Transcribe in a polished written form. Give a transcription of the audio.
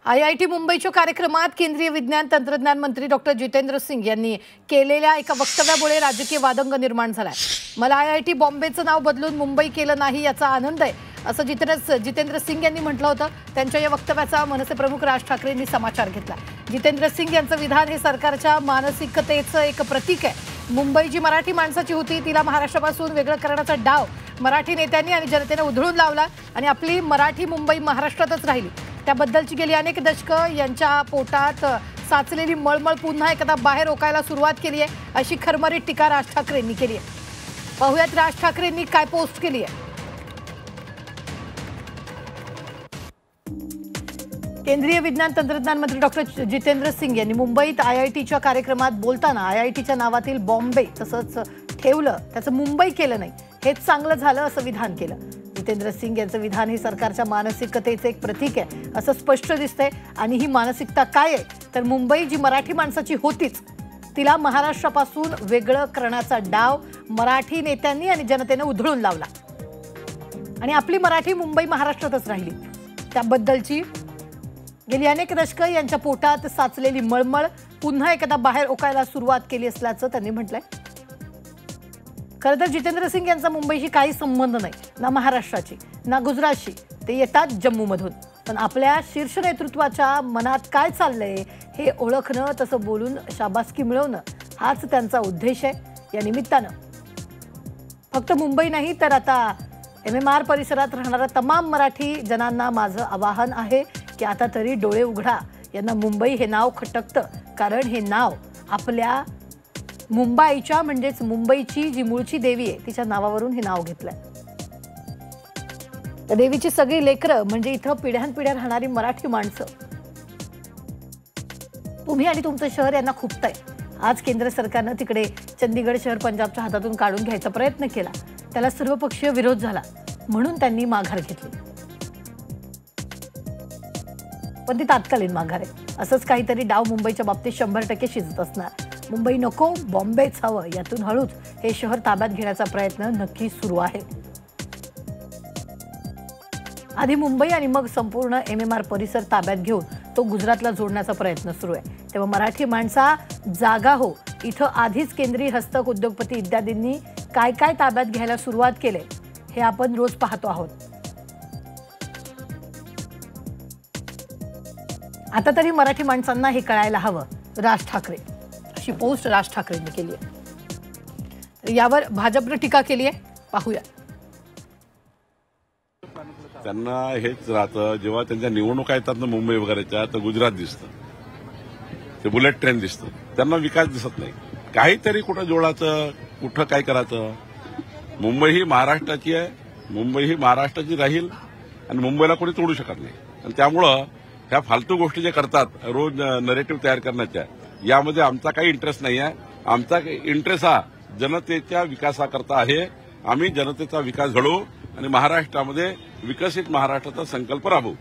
IIT मुंबईच्या कार्यक्रमात केंद्रीय विज्ञान तंत्रज्ञान मंत्री डॉक्टर जितेंद्र सिंग यांनी केलेल्या एका वक्तव्यामुळे राजकीय वादंग निर्माण झालाय। मला IIT बॉम्बेचं नाव बदलून मुंबई केलं नाही याचा आनंद आहे असं जितेंद्र सिंग यांनी म्हटलं होतं। त्यांच्या या वक्तव्याचा मनसे प्रमुख राज ठाकरेंनी समाचार घेतला। जितेंद्र सिंग यांचं विधान हे सरकारच्या मानसिकतेचं एक प्रतीक आहे। मुंबई जी मराठी माणसाची होती तिला महाराष्ट्रापासून वेगळं करण्याचा डाव मराठी नेत्यांनी आणि जनतेने उधळून लावला आणि आपली मराठी मुंबई महाराष्ट्रातच राहिली। त्याबद्दलची गेली अनेक दशकं यांच्या पोटात साचलेली मळमळ पुन्हा एकदा बाहेर ओकायला सुरुवात केली आहे अशी खरमरीत टीका राज ठाकरेंनी केली आहे। पाहूयात राज ठाकरेंनी काय पोस्ट केली आहे। केंद्रीय विज्ञान तंत्रज्ञान मंत्री डॉक्टर जितेंद्र सिंग यांनी मुंबईत IITच्या कार्यक्रमात बोलताना IITच्या नावातील बॉम्बे तसंच ठेवलं, त्याचं मुंबई केलं नाही, हेच चांगलं झालं असं विधान केलं। जितेंद्र सिंग यांचं विधान हे सरकारच्या मानसिकतेचं एक प्रतीक आहे असं स्पष्ट दिसतंय। आणि ही मानसिकता काय आहे तर मुंबई जी मराठी माणसाची होतीच तिला महाराष्ट्रापासून वेगळं करण्याचा डाव मराठी नेत्यांनी आणि जनतेने उधळून लावला आणि आपली मराठी मुंबई महाराष्ट्रातच राहिली। त्याबद्दलची गेली अनेक दशकं यांच्या पोटात साचलेली मळमळ पुन्हा एकदा बाहेर ओकायला सुरुवात केली असल्याचं त्यांनी म्हटलंय। खरं तर जितेंद्र सिंग यांचा मुंबईशी काही संबंध नाही, ना महाराष्ट्राची ना गुजरातशी, ते येतात जम्मूमधून। पण आपल्या शीर्ष नेतृत्वाच्या मनात काय चाललंय हे ओळखणं, तसं बोलून शाबासकी मिळवणं हाच त्यांचा उद्देश आहे। या निमित्तानं फक्त मुंबई नाही तर आता MMR परिसरात राहणाऱ्या तमाम मराठी जनांना माझं आवाहन आहे की आता तरी डोळे उघडा। यांना मुंबई हे नाव खटकतं कारण हे नाव आपल्या मुंबईच्या म्हणजेच मुंबईची जी मूळची देवी आहे तिच्या नावावरून हे नाव घेतलंय। त्या देवीची सगळी लेकरं म्हणजे इथं पिढ्यानपिढ्या राहणारी मराठी माणसं, तुम्ही आणि तुमचं शहर यांना खुपतंय। आज केंद्र सरकारनं तिकडे चंदीगड शहर पंजाबच्या हातातून काढून घ्यायचा प्रयत्न केला, त्याला सर्वपक्षीय विरोध झाला म्हणून त्यांनी माघार घेतली, पण ती तात्कालीन माघार आहे। असंच काहीतरी डाव मुंबईच्या बाबतीत 100% शिजत असणार। मुंबई नको, बॉम्बेच हवं, यातून हळूच हे शहर ताब्यात घेण्याचा प्रयत्न नक्की सुरू आहे। आधी मुंबई आणि मग संपूर्ण MMR परिसर ताब्यात घेऊन तो गुजरातला जोडण्याचा प्रयत्न सुरू आहे। तेव्हा मराठी माणसा जागा हो, इथं आधीच केंद्रीय हस्तक उद्योगपती इत्यादींनी काय काय ताब्यात घ्यायला सुरुवात केले हे आपण रोज पाहतो आहोत। आता तरी मराठी माणसांना हे कळायला हवं, राज ठाकरे अशी पोस्ट राज ठाकरेंनी केली आहे। यावर भाजपने टीका केली आहे, पाहूया। त्यांना हेच राहतं, जेव्हा त्यांच्या निवडणुका येतात ना मुंबई वगैरेच्या, तर गुजरात दिसतं, ते बुलेट ट्रेन दिसतं, त्यांना विकास दिसत नाही। काहीतरी कुठं जोडायचं, कुठं काय करायचं। मुंबई ही महाराष्ट्राची आहे, मुंबई ही महाराष्ट्राची राहील आणि मुंबईला कोणी तोडू शकत नाही। आणि त्यामुळं ह्या फालतू गोष्टी जे करतात रोज नरेटिव्ह तयार करण्याच्या, यामध्ये आमचा काही इंटरेस्ट नाही आहे। आमचा इंटरेस्ट हा जनतेच्या विकासाकरता आहे। आम्ही जनतेचा विकास घडवू आणि महाराष्ट्रामध्ये विकसित महाराष्ट्राचा संकल्प राबवू।